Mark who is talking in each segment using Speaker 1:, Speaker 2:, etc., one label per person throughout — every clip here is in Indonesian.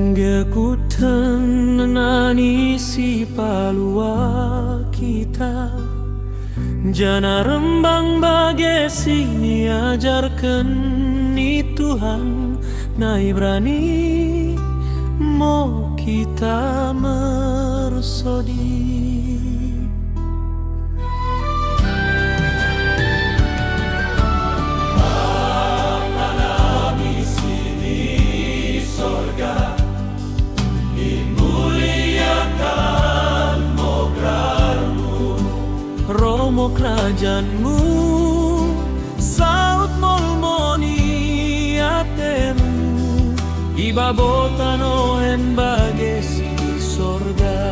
Speaker 1: Gekutan nani si palua kita jana rembang bagesi ni ajarkan ni Tuhan nai berani mau kita mersodi. Romo kerajaanmu saut molmoni atemu ibabotan ohen bagesi sorga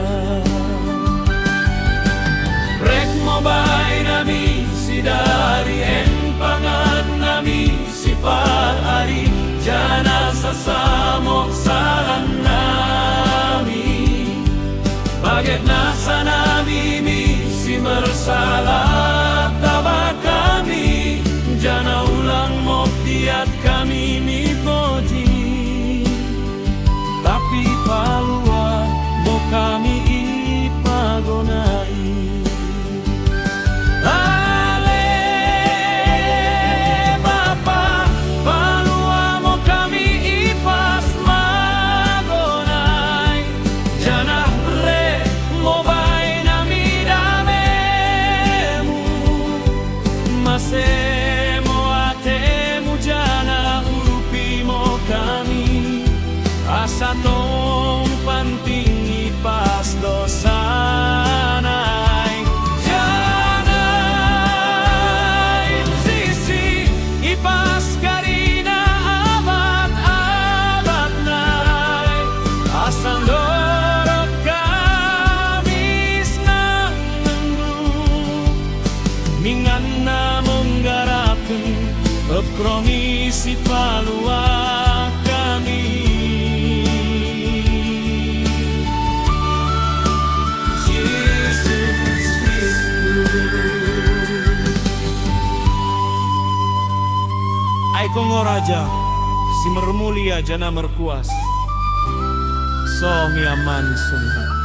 Speaker 1: rek mobai nami sidari en pangan nami si pari jana sasamok saran nami baget nasa nami bersalah tabak kami jana ulang mok diat kami ni poji tapi palua mo kami ipagonai ale bapa palua mo kami ipas magonai jana re mo Masemo atemu jana urupimo kami asa tong panting ipas dosanay janay sisi ipas karina abat-abat nay asang dorot kamis nang mingan na Pepkrongi si palua kami Yesus Kristus Ai kongo raja si mermulia jana merkuas so mi aman sunha